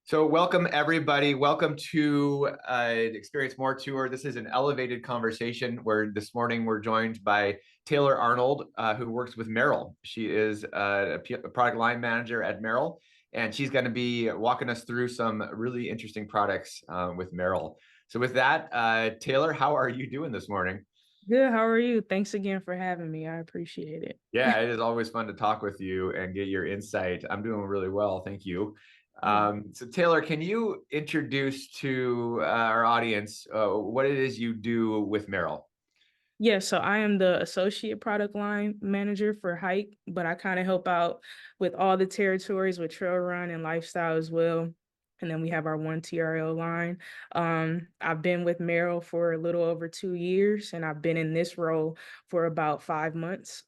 So welcome everybody. Welcome to Experience More Tour. This is an elevated conversation where this morning we're joined by Tayler Arnold, who works with Merrell. She is a product line manager at Merrell, and she's going to be walking us through some really interesting products with Merrell. So with that, Tayler, how are you doing this morning? Good. How are you? Thanks again for having me. I appreciate it. Yeah, it is always fun to talk with you and get your insight. I'm doing really well, thank you. So Tayler, can you introduce to our audience what it is you do with Merrill? Yeah, so I am the associate product line manager for Hike, but I kind of help out with all the territories with trail run and lifestyle as well. And then we have our one TRL line. I've been with Merrill for a little over 2 years, and I've been in this role for about 5 months.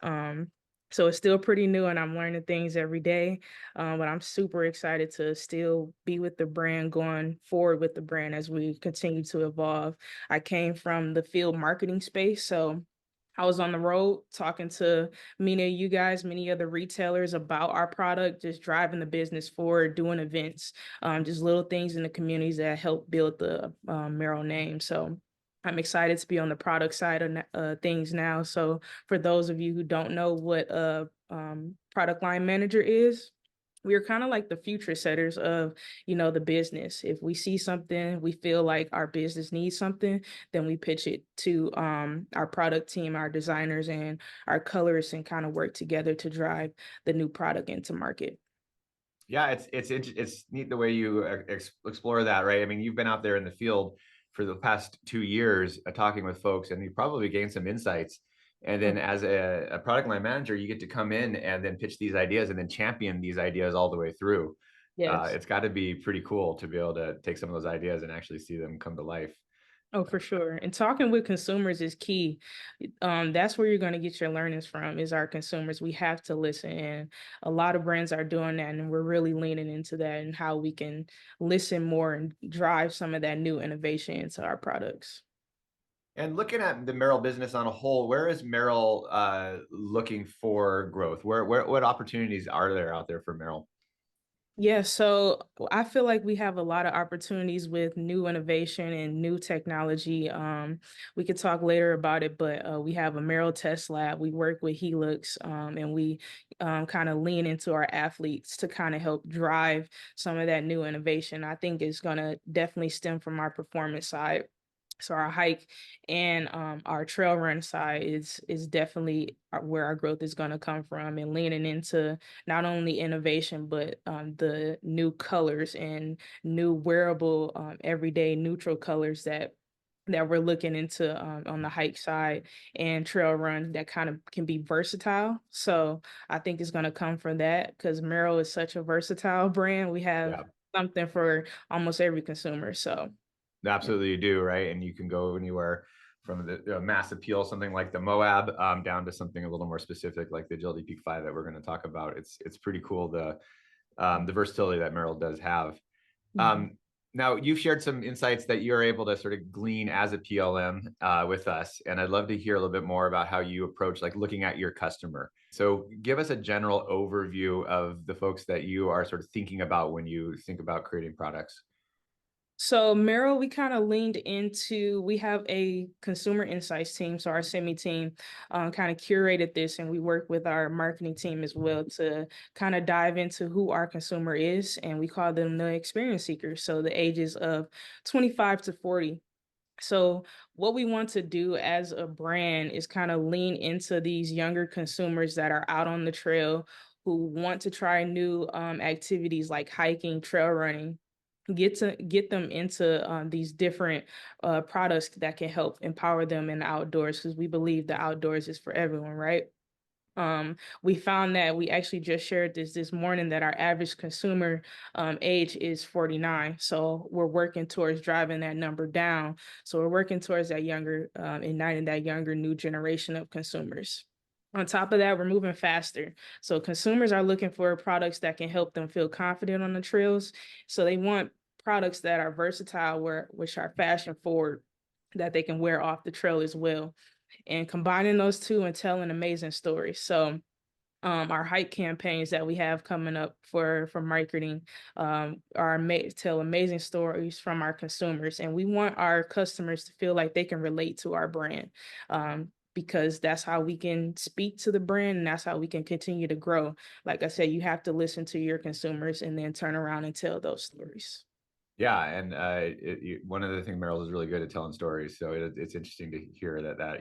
So it's still pretty new, and I'm learning things every day. But I'm super excited to still be with the brand, going forward with the brand as we continue to evolve. I came from the field marketing space, so I was on the road talking to many of you guys, many other retailers about our product, just driving the business forward, doing events, just little things in the communities that help build the Merrill name. So I'm excited to be on the product side of things now. So for those of you who don't know what a product line manager is, we are kind of like the future setters of, the business. If we see something, we feel like our business needs something, then we pitch it to our product team, our designers, and our colorists, and kind of work together to drive the new product into market. Yeah, it's neat the way you explore that, right? I mean, you've been out there in the field for the past 2 years talking with folks, and you probably gained some insights. And then as a product line manager, you get to come in and then pitch these ideas and then champion these ideas all the way through. Yes. It's got to be pretty cool to be able to take some of those ideas and actually see them come to life. Oh, for sure. And talking with consumers is key. That's where you're going to get your learnings from, is our consumers. We have to listen. And a lot of brands are doing that. And we're really leaning into that and how we can listen more and drive some of that new innovation into our products. And looking at the Merrill business on a whole, where is Merrill looking for growth? What opportunities are there out there for Merrill? Yeah, so I feel like we have a lot of opportunities with new innovation and new technology. We could talk later about it, but we have a Merrill Test Lab. We work with Helix, and we kind of lean into our athletes to kind of help drive some of that new innovation. I think it's going to definitely stem from our performance side. So our hike and our trail run side is definitely where our growth is going to come from, and leaning into not only innovation but the new colors and new wearable everyday neutral colors that we're looking into on the hike side and trail run that kind of can be versatile. So I think it's going to come from that because Merrell is such a versatile brand. We have Yeah. something for almost every consumer. So. Absolutely, you do, right? And you can go anywhere from the mass appeal, something like the Moab, down to something a little more specific, like the Agility Peak 5 that we're going to talk about. It's pretty cool the versatility that Merrill does have. Mhm. Um, Now you've shared some insights that you're able to sort of glean as a PLM with us, and I'd love to hear a little bit more about how you approach like looking at your customer. So give us a general overview of the folks that you are sort of thinking about when you think about creating products. So Merrill, we kind of leaned into, we have a consumer insights team. So our semi team kind of curated this, and we work with our marketing team as well to kind of dive into who our consumer is. And we call them the experience seekers. So the ages of 25 to 40. So what we want to do as a brand is kind of lean into these younger consumers that are out on the trail, who want to try new activities like hiking, trail running, get them into these different products that can help empower them in the outdoors, because we believe the outdoors is for everyone, right? We found that we actually just shared this morning that our average consumer age is 49. So we're working towards driving that number down. So we're working towards that younger, igniting that younger new generation of consumers. On top of that, we're moving faster. So consumers are looking for products that can help them feel confident on the trails. So they want products that are versatile, which are fashion forward, that they can wear off the trail as well, and combining those two and telling amazing stories. So our hike campaigns that we have coming up for marketing tell amazing stories from our consumers, and we want our customers to feel like they can relate to our brand, because that's how we can speak to the brand and that's how we can continue to grow. Like I said, you have to listen to your consumers and then turn around and tell those stories. Yeah, and one of the things Merrill is really good at telling stories, so it's interesting to hear that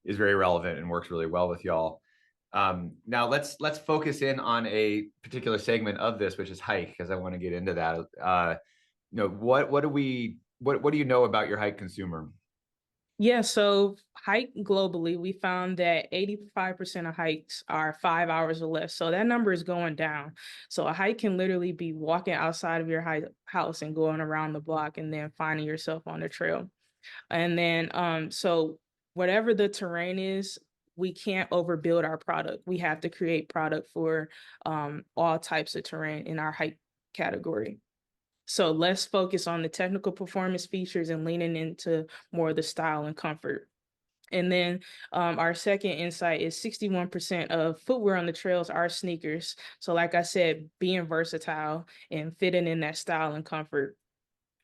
is very relevant and works really well with y'all. Now let's focus in on a particular segment of this, which is hike, because I want to get into that. What do you know about your hike consumer? Yeah, so hike globally, we found that 85% of hikes are 5 hours or less. So that number is going down. So a hike can literally be walking outside of your house and going around the block and then finding yourself on the trail. And then so whatever the terrain is, we can't overbuild our product. We have to create product for all types of terrain in our hike category. So let's focus on the technical performance features and leaning into more of the style and comfort. And then our second insight is 61% of footwear on the trails are sneakers. So, like I said, being versatile and fitting in that style and comfort.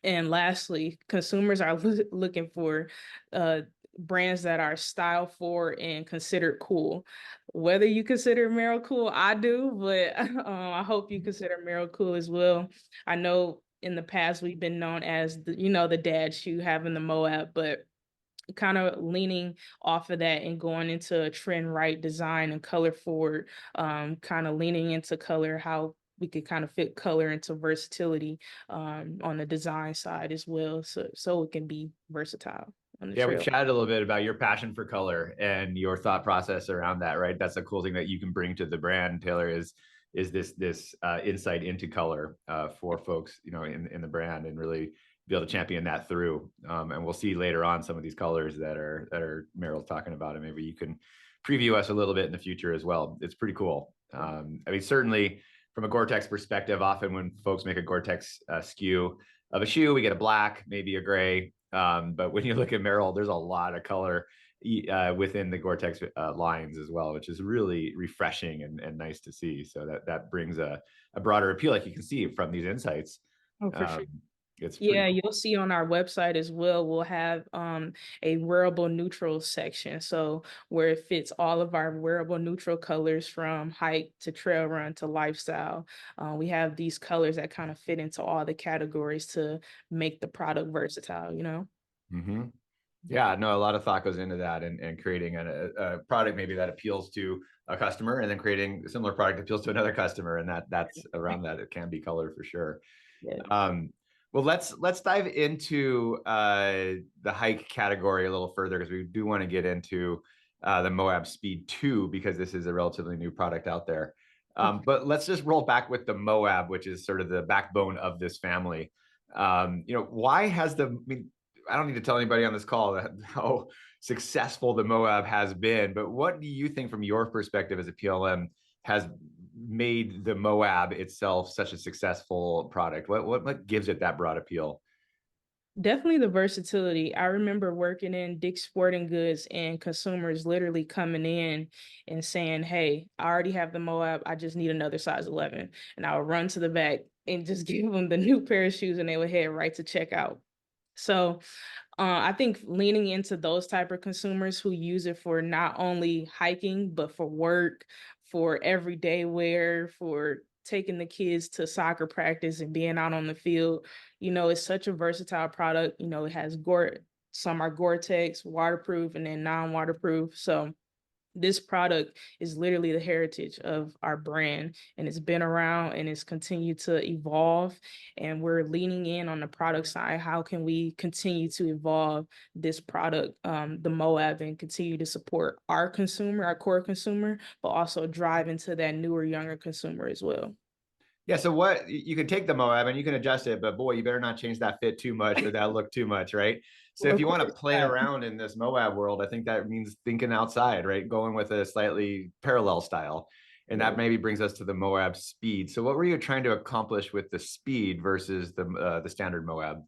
And lastly, consumers are looking for uh, brands that are style for and considered cool. Whether you consider Merrell cool, I do, but I hope you consider Merrell cool as well. I know in the past we've been known as the dad shoe having the Moab, but kind of leaning off of that and going into a trend right design and color forward, kind of leaning into color, how we could kind of fit color into versatility on the design side as well, so it can be versatile on the Yeah, we've trail. chatted a little bit about your passion for color and your thought process around that, right? That's a cool thing that you can bring to the brand, Tayler, is this insight into color for folks, in the brand, and really be able to champion that through. And we'll see later on some of these colors that are Merrill's talking about, and maybe you can preview us a little bit in the future as well. It's pretty cool. I mean, certainly from a GORE-TEX perspective, often when folks make a GORE-TEX SKU of a shoe, we get a black, maybe a gray. But when you look at Merrell, there's a lot of color within the GORE-TEX lines as well, which is really refreshing and nice to see. So that brings a broader appeal, like you can see from these insights. Oh, for sure. Um, it's pretty Yeah, cool. you'll see on our website as well, we'll have a wearable neutral section. So where it fits all of our wearable neutral colors from hike to trail run to lifestyle. We have these colors that kind of fit into all the categories to make the product versatile. Mm-hmm. Yeah, no, a lot of thought goes into that, and creating a product maybe that appeals to a customer, and then creating a similar product that appeals to another customer, and that's around that. It can be color for sure. Yeah. Um, well, let's dive into the hike category a little further, because we do want to get into the Moab Speed 2, because this is a relatively new product out there. But let's just roll back with the Moab, which is sort of the backbone of this family. Why has I mean, I don't need to tell anybody on this call how successful the Moab has been, but what do you think from your perspective as a PLM has made the Moab itself such a successful product? What gives it that broad appeal? Definitely the versatility. I remember working in Dick's Sporting Goods and consumers literally coming in and saying, "Hey, I already have the Moab. I just need another size 11." And I would run to the back and just give them the new pair of shoes and they would head right to checkout. So I think leaning into those type of consumers who use it for not only hiking, but for work, for everyday wear, for taking the kids to soccer practice and being out on the field. It's such a versatile product. It has some are GORE-TEX, waterproof, and then non-waterproof. So this product is literally the heritage of our brand, and it's been around and it's continued to evolve, and we're leaning in on the product side. How can we continue to evolve this product, the Moab, and continue to support our consumer, our core consumer, but also drive into that newer, younger consumer as well? Yeah, so what you can take the Moab and you can adjust it, but boy, you better not change that fit too much or that look too much, right? So if Of you want to course play not. around in this Moab world, I think that means thinking outside, right? Going with a slightly parallel style. And Yeah. that maybe brings us to the Moab Speed. So what were you trying to accomplish with the Speed versus the standard Moab?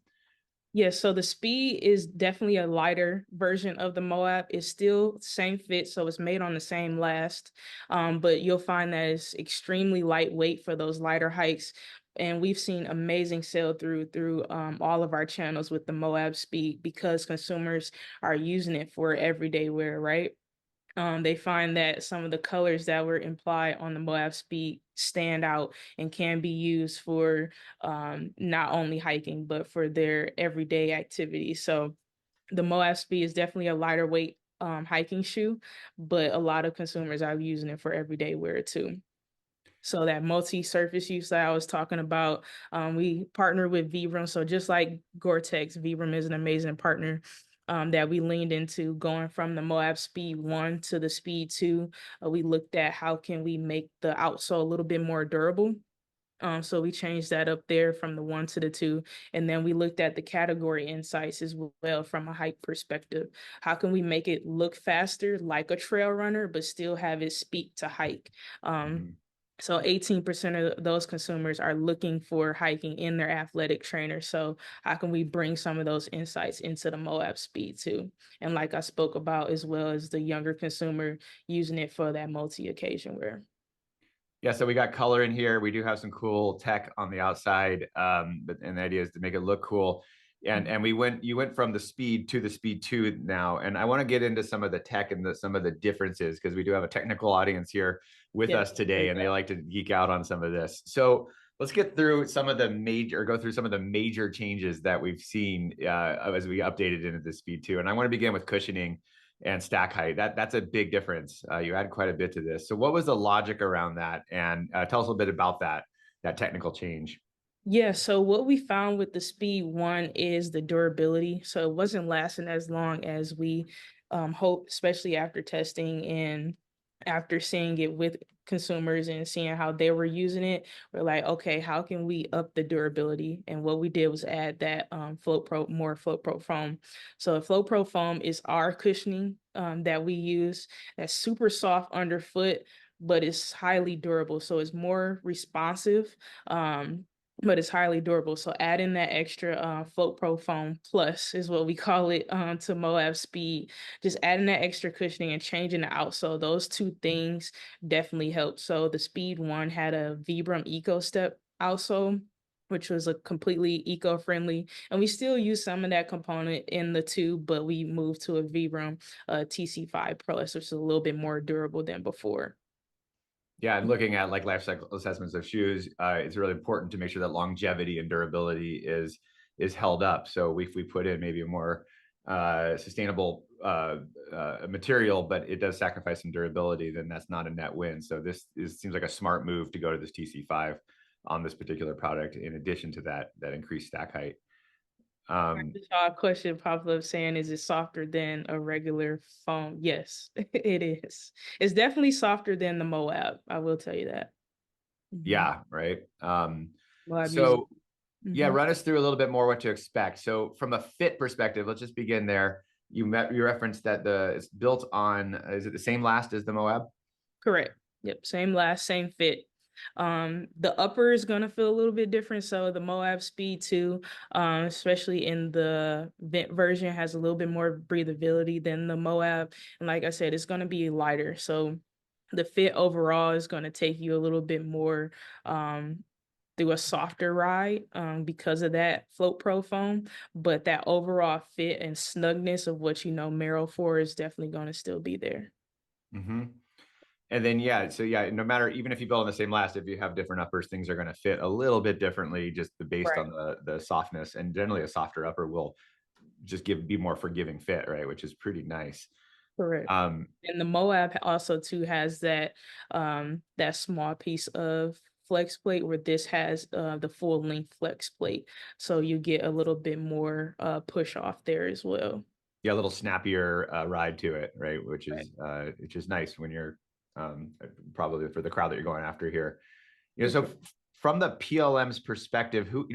Yes, so the speed is definitely a lighter version of the Moab. It's still same fit, so it's made on the same last. But you'll find that it's extremely lightweight for those lighter hikes. And we've seen amazing sell through all of our channels with the Moab Speed because consumers are using it for everyday wear, right? They find that some of the colors that were implied on the Moab Speed stand out and can be used for not only hiking, but for their everyday activities. So the Moab Speed is definitely a lighter weight hiking shoe, but a lot of consumers are using it for everyday wear too. So that multi-surface use that I was talking about, we partner with Vibram. So just like GORE-TEX, Vibram is an amazing partner that we leaned into going from the Moab Speed 1 to the Speed 2. We looked at how can we make the outsole a little bit more durable. So we changed that up there from the 1 to the 2. And then we looked at the category insights as well from a hike perspective. How can we make it look faster like a trail runner, but still have it speak to hike? Um, Mhm. so 18% of those consumers are looking for hiking in their athletic trainer. So how can we bring some of those insights into the Moab Speed too? And like I spoke about, as well as the younger consumer using it for that multi-occasion wear. Yeah, so we got color in here. We do have some cool tech on the outside, but and the idea is to make it look cool. And you went from the speed to the speed two now, and I want to get into some of the tech and some of the differences because we do have a technical audience here with Yes. us today, and they like to geek out on some of this. So let's get through some of the major, or go through some of the major changes that we've seen as we updated into the speed two. And I want to begin with cushioning and stack height. That's a big difference. You add quite a bit to this. So what was the logic around that? And tell us a little bit about that technical change. Yeah, so what we found with the Speed 1 is the durability. So it wasn't lasting as long as we hoped, especially after testing and after seeing it with consumers and seeing how they were using it. We're like, okay, how can we up the durability? And what we did was add that more Float Pro foam. So Float Pro foam is our cushioning that we use. That's super soft underfoot, but it's highly durable. So it's more responsive. But it's highly durable. So adding that extra Float Pro foam plus is what we call it to Moab Speed. Just adding that extra cushioning and changing the outsole. Those two things definitely helped. So the Speed 1 had a Vibram Eco Step outsole, which was a completely eco-friendly. And we still use some of that component in the 2, but we moved to a Vibram TC5 Plus, which is a little bit more durable than before. Yeah, and looking at like life cycle assessments of shoes, it's really important to make sure that longevity and durability is held up. So if we put in maybe a more sustainable material, but it does sacrifice some durability, then that's not a net win. So seems like a smart move to go to this TC5 on this particular product. In addition to that increased stack height. I Um, just saw a question pop up saying, is it softer than a regular foam? Yes, it is. It's definitely softer than the Moab. I will tell you that. Mhm. yeah, right. Moab uses. So yeah, Mhm. run us through a little bit more what to expect. So from a fit perspective, let's just begin there. You referenced that it's built on, is it the same last as the Moab? Correct. Yep. Same last, same fit. The upper is gonna feel a little bit different. So the Moab Speed 2, especially in the vent version, has a little bit more breathability than the Moab. And like I said, it's gonna be lighter. So the fit overall is gonna take you a little bit more through a softer ride because of that Float Pro foam. But that overall fit and snugness of what you know Merrell for is definitely gonna still be there. Mm-hmm. And then yeah, so yeah, no matter, even if you build on the same last, if you have different uppers, things are going to fit a little bit differently, just based Right. on the softness. And generally, a softer upper will just be more forgiving fit, right? Which is pretty nice. Correct. Um, And the Moab also too has that small piece of flex plate where this has the full length flex plate. So you get a little bit more push off there as well. yeah, a little snappier ride to it, right? Right. Which is nice when you're probably for the crowd that you're going after here. For So sure. from the PLM's perspective, who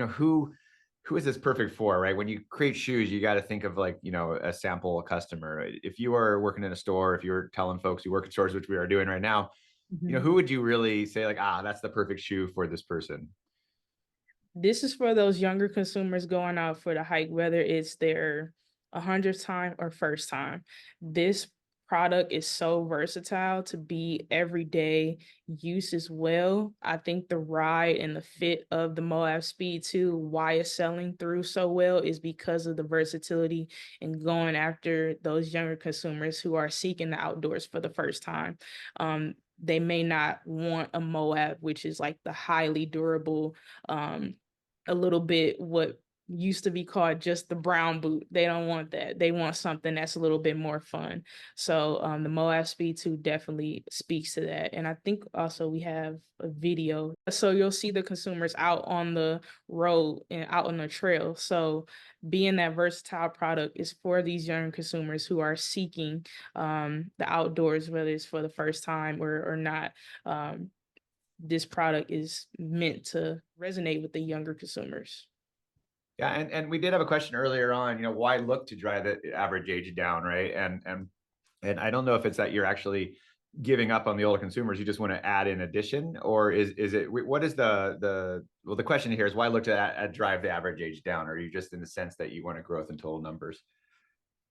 is this perfect for, right? When you create shoes, you got to think of like, a sample, a customer. If you are working in a store, if you're telling folks you work in stores, which we are doing right now, Mhm. who would you really say like, that's the perfect shoe for this person? This is for those younger consumers going out for the hike, whether it's their 100th time or first time. This product is so versatile to be everyday use as well. I think the ride and the fit of the Moab Speed 2, why it's selling through so well, is because of the versatility and going after those younger consumers who are seeking the outdoors for the first time. They may not want a Moab, which is like the highly durable, a little bit what used to be called just the brown boot. They don't want that. They want something that's a little bit more fun. So the Moab Speed 2 definitely speaks to that. And I think also we have a video. So you'll see the consumers out on the road and out on the trail. So being that versatile product is for these young consumers who are seeking the outdoors, whether it's for the first time or not. This product is meant to resonate with the younger consumers. Yeah, and we did have a question earlier on, why look to drive the average age down, right? And I don't know if it's that you're actually giving up on the older consumers, you just want to add in addition, or is it what is the question here is why look to drive the average age down? Or are you just in the sense that you want a growth in total numbers?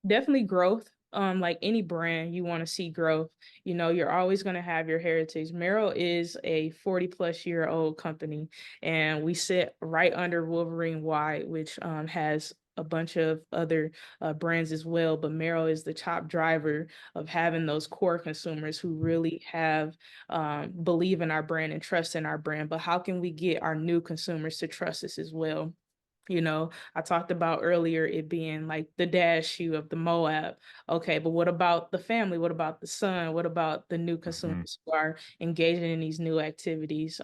Definitely growth. Like any brand, you want to see growth. You're always going to have your heritage. Merrell is a 40-plus-year-old company, and we sit right under Wolverine White, which has a bunch of other brands as well. But Merrell is the top driver of having those core consumers who really have believe in our brand and trust in our brand. But how can we get our new consumers to trust us as well? I talked about earlier it being like the dad shoe of the Moab. Okay, but what about the family? What about the son? What about the new Mhm. consumers who are engaging in these new activities?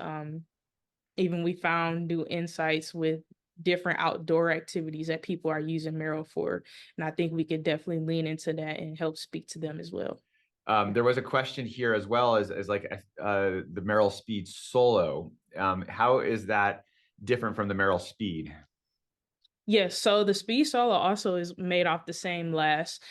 Even we found new insights with different outdoor activities that people are using Merrell for. And I think we could definitely lean into that and help speak to them as well. There was a question here as well as like the Merrill Speed Solo. How is that different from the Merrill Speed? Yes, so the Speed Solo also is made off the same last.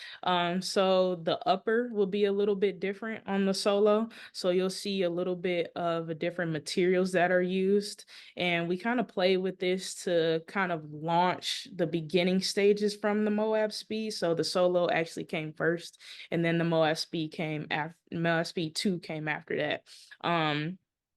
So the upper will be a little bit different on the Solo. So you'll see a little bit of a different materials that are used. And we kind of play with this to kind of launch the beginning stages from the Moab Speed. So the Solo actually came first, and then the Moab Speed came after. Moab Speed 2 came after that.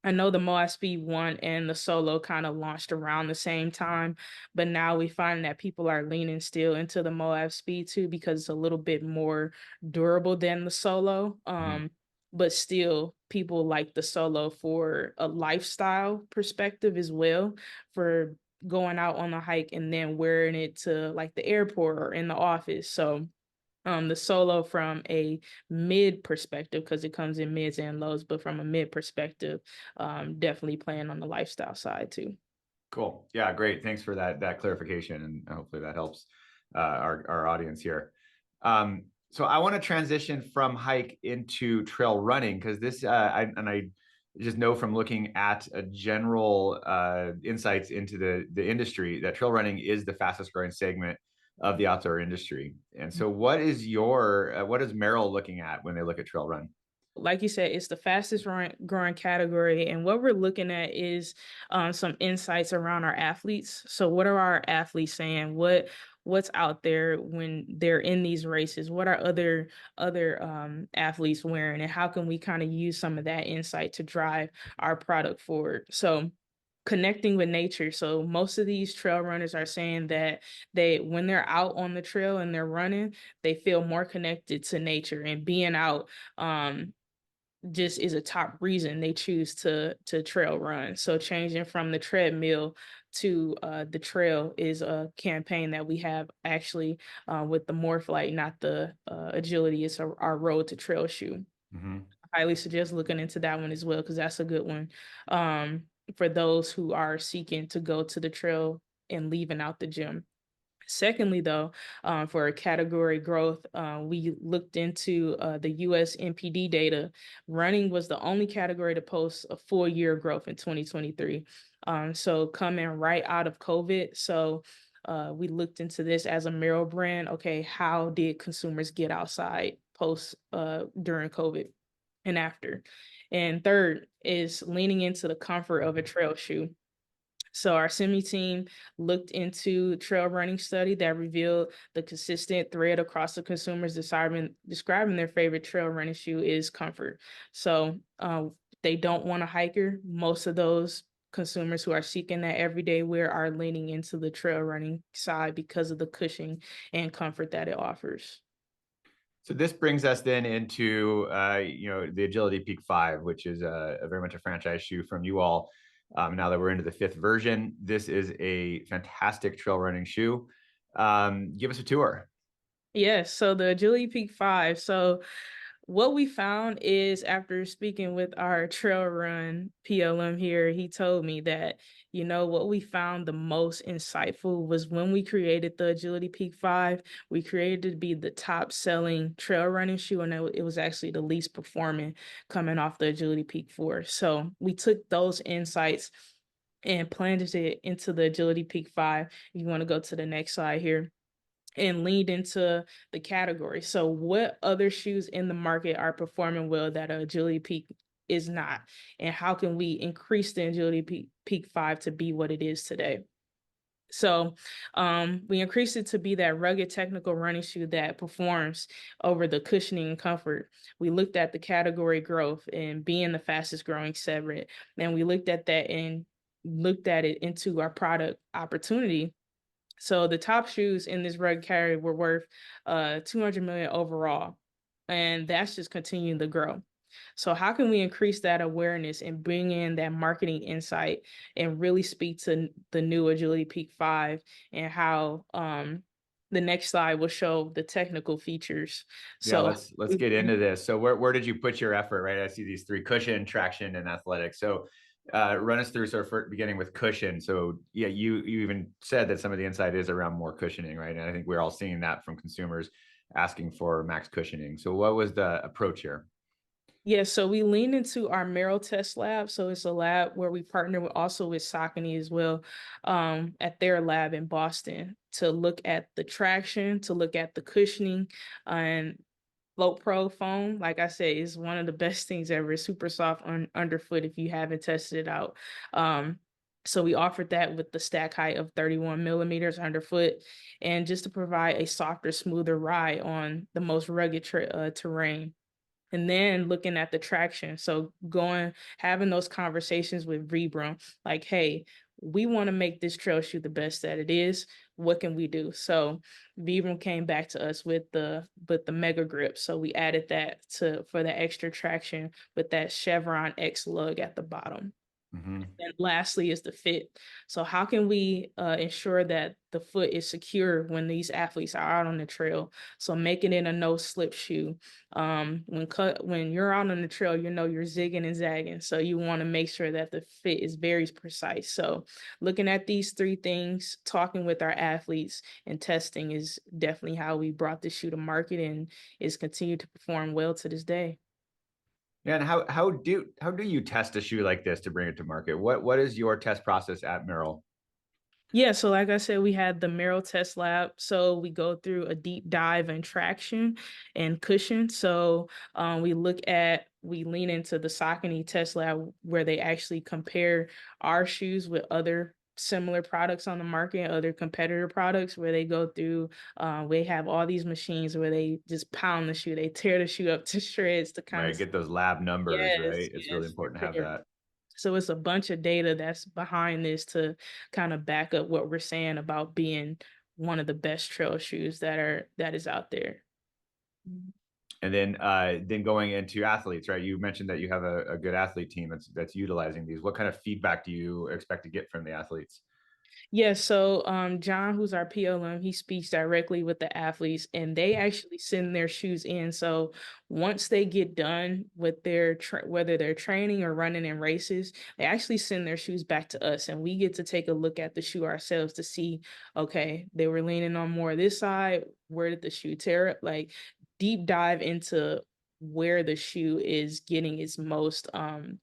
I know the Moab Speed 1 and the Solo kind of launched around the same time, but now we find that people are leaning still into the Moab Speed 2 because it's a little bit more durable than the Solo. Mhm. But still, people like the Solo for a lifestyle perspective as well, for going out on a hike and then wearing it to like the airport or in the office. So the Solo from a mid perspective, because it comes in mids and lows, but from a mid perspective, definitely playing on the lifestyle side too. Cool. Yeah, great. Thanks for that clarification, and hopefully that helps our audience here. So I want to transition from hike into trail running because I just know from looking at a general insights into the industry that trail running is the fastest growing segment of the outdoor industry. And so, what is Merrill looking at when they look at trail run? Like you said, it's the fastest growing category. And what we're looking at is some insights around our athletes. So what are our athletes saying? What's out there when they're in these races? What are other athletes wearing? And how can we kind of use some of that insight to drive our product forward? So connecting with nature. So most of these trail runners are saying that when they're out on the trail and they're running, they feel more connected to nature, and being out just is a top reason they choose to trail run. So changing from the treadmill to the trail is a campaign that we have actually with the Morph Light, not the Agility. It's our road to trail shoe. Mhm. Highly suggest looking into that one as well because that's a good one for those who are seeking to go to the trail and leaving out the gym. Secondly, though, for category growth, we looked into the US NPD data. Running was the only category to post a full year growth in 2023. So coming right out of COVID. So we looked into this as a Merrell brand. Okay, how did consumers get outside post during COVID and after? And third is leaning into the comfort of a trail shoe. So our semi team looked into trail running study that revealed the consistent thread across the consumers describing their favorite trail running shoe is comfort. So they don't want a hiker. Most of those consumers who are seeking that everyday wear are leaning into the trail running side because of the cushioning and comfort that it offers. So this brings us then into the Agility Peak 5, which is a very much a franchise shoe from you all. Now that we're into the fifth version, this is a fantastic trail running shoe. Give us a tour. Yes, so the Agility Peak 5. So what we found is after speaking with our trail run PLM here, he told me that, what we found the most insightful was when we created the Agility Peak 5, we created it to be the top selling trail running shoe, and it was actually the least performing coming off the Agility Peak 4. So we took those insights and planted it into the Agility Peak 5. You want to go to the next slide here and leaned into the category. So what other shoes in the market are performing well that Agility Peak is not? And how can we increase the Agility Peak 5 to be what it is today? So we increased it to be that rugged technical running shoe that performs over the cushioning and comfort. We looked at the category growth and being the fastest growing segment. And we looked at that and looked at it into our product opportunity. So the top shoes in this rug carry were worth 200 million overall, and that's just continuing to grow. So how can we increase that awareness and bring in that marketing insight and really speak to the new Agility Peak 5 and how the next slide will show the technical features. Yeah, So let's get into this. So where did you put your effort, right? I see these three: cushion, traction, and athletic. So run us through sort of beginning with cushion. So yeah, you even said that some of the insight is around more cushioning, right? And I think we're all seeing that from consumers asking for max cushioning. So what was the approach here? yeah, so we lean into our Merrell test lab. So it's a lab where we partner with also with Saucony as well, at their lab in Boston to look at the traction, to look at the cushioning, and Float Pro foam. Like I said, is one of the best things ever. It's super soft underfoot if you haven't tested it out. Um, so we offered that with the stack height of 31 millimeters underfoot, and just to provide a softer, smoother ride on the most rugged terrain. And then looking at the traction. So having those conversations with Vibram, like, hey, we want to make this trail shoe the best that it is. What can we do? So Vibram came back to us with the mega grip. So we added that for the extra traction with that Chevron X lug at the bottom. Mm-hmm. And lastly is the fit. So how can we ensure that the foot is secure when these athletes are out on the trail? So making it a no slip shoe. When you're out on the trail, you're zigging and zagging. So you want to make sure that the fit is very precise. So looking at these three things, talking with our athletes and testing is definitely how we brought this shoe to market and is continued to perform well to this day. Yeah, and how do you test a shoe like this to bring it to market? What is your test process at Merrell? Yeah, so like I said, we had the Merrell test lab. So we go through a deep dive in traction and cushion. So we lean into the Saucony test lab where they actually compare our shoes with other similar products on the market, other competitor products, where they go through, we have all these machines where they just pound the shoe, they tear the shoe up to shreds to kind Right, of, get those lab numbers, yes, right? It's really yes, important to have compare. that. So it's a bunch of data that's behind this to kind of back up what we're saying about being one of the best trail shoes that is out there. And then going into athletes, right? You mentioned that you have a good athlete team that's utilizing these. What kind of feedback do you expect to get from the athletes? Yeah, so John, who's our PLM, he speaks directly with the athletes and they actually send their shoes in. So once they get done with whether they're training or running in races, they actually send their shoes back to us and we get to take a look at the shoe ourselves to see, okay, they were leaning on more of this side. Where did the shoe tear up? Like deep dive into where the shoe is getting its most kind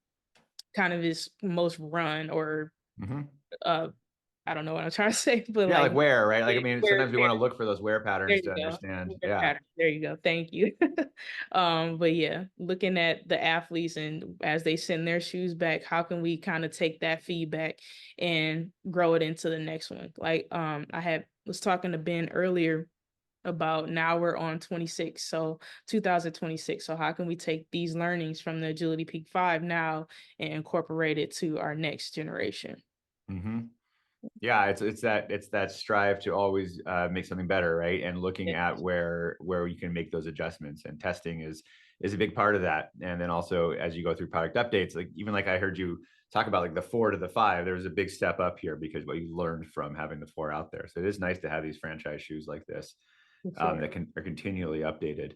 of its most run or Mm-hmm. uh I don't know what I'm trying to say, but Yeah, like like where, right? Like, I mean, where sometimes we want to look for those wear there patterns you to go. understand. Wear Yeah. pattern. There you go. Thank you. But yeah, looking at the athletes and as they send their shoes back, how can we kind of take that feedback and grow it into the next one? Like, was talking to Ben earlier about now we're on 26, so 2026. So how can we take these learnings from the Agility Peak 5 now and incorporate it to our next generation? Hmm. Yeah, it's that strive to always make something better, right? And looking Yeah, at where you can make those adjustments, and testing is a big part of that. And then also as you go through product updates, like even like I heard you talk about like the 4 to the 5, there was a big step up here because what you learned from having the 4 out there. So it is nice to have these franchise shoes like this for sure. that are continually updated.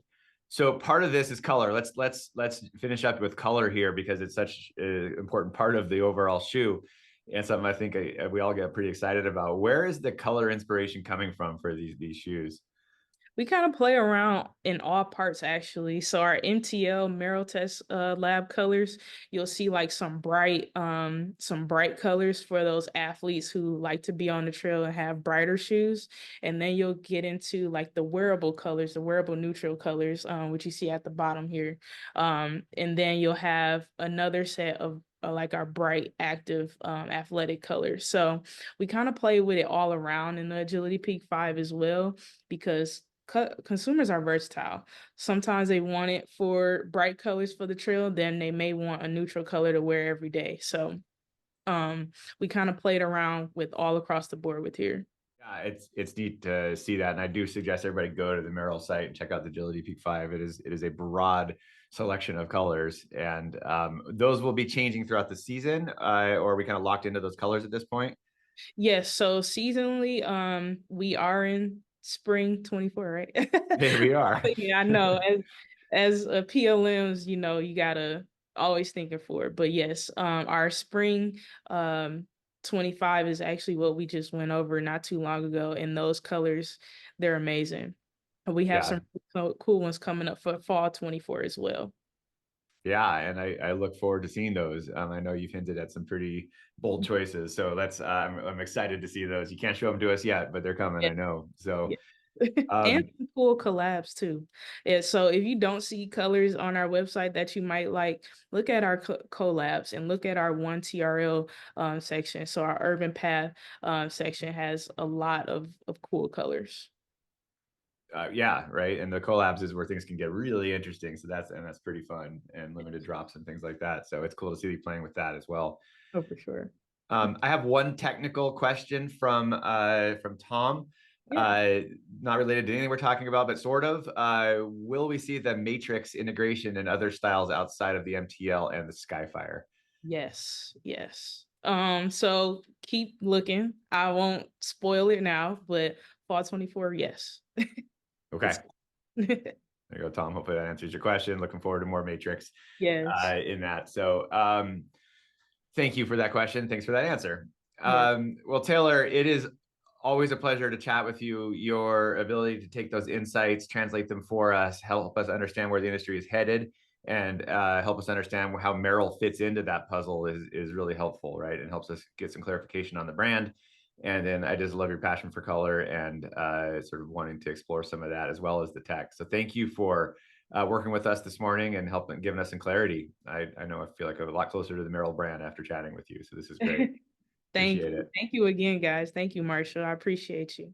So part of this is color. Let's finish up with color here because it's such an important part of the overall shoe, and something I think we all get pretty excited about. Where is the color inspiration coming from for these shoes? We kind of play around in all parts actually. So our MTL Merrell test lab colors, you'll see like some bright colors for those athletes who like to be on the trail and have brighter shoes. And then you'll get into like the wearable colors, the wearable neutral colors, which you see at the bottom here. And then you'll have another set of like our bright active athletic colors. So we kind of play with it all around in the Agility Peak 5 as well, because consumers are versatile. Sometimes they want it for bright colors for the trail, then they may want a neutral color to wear every day. So we kind of played around with all across the board with here. Yeah, it's neat to see that, and I do suggest everybody go to the Merrell site and check out the Agility Peak 5. It is a broad selection of colors, and those will be changing throughout the season, or are we kind of locked into those colors at this point? Yes, so seasonally, we are in spring 24, right? Hey, we are. Yeah, I know. As a PLMs, you gotta always thinking forward. But yes, our spring 25 is actually what we just went over not too long ago, and those colors, they're amazing. We have Yeah, some cool ones coming up for fall 24 as well. yeah, and I look forward to seeing those. I know you've hinted at some pretty bold choices, so that's I'm excited to see those. You can't show them to us yet, but they're coming. Yeah. I know. So Yeah. And um, some cool collabs too. Yeah, so if you don't see colors on our website that you might like, look at our collabs and look at our one TRL section. So our Urban Path section has a lot of cool colors. yeah, right. And the collabs is where things can get really interesting. So that's pretty fun, and limited drops and things like that. So it's cool to see you playing with that as well. Oh, for sure. I have one technical question from Tom, Yeah. uh, not related to anything we're talking about, but sort of. Will we see the matrix integration in other styles outside of the MTL and the Skyfire? Yes. Yes. So keep looking. I won't spoil it now, but fall 24, yes. Okay, It's there you go, Tom. Hopefully that answers your question. Looking forward to more matrix yes. in that. So thank you for that question. Thanks for that answer. Yes. Well, Taylor, it is always a pleasure to chat with you. Your ability to take those insights, translate them for us, help us understand where the industry is headed, and help us understand how Merrell fits into that puzzle is really helpful, right? And helps us get some clarification on the brand. And then I just love your passion for color and sort of wanting to explore some of that as well as the tech. So thank you for working with us this morning and helping giving us some clarity. I know I feel like I'm a lot closer to the Merrell brand after chatting with you. So this is great. Thank Appreciate you. it. Thank you again, guys. Thank you, Marshall. I appreciate you.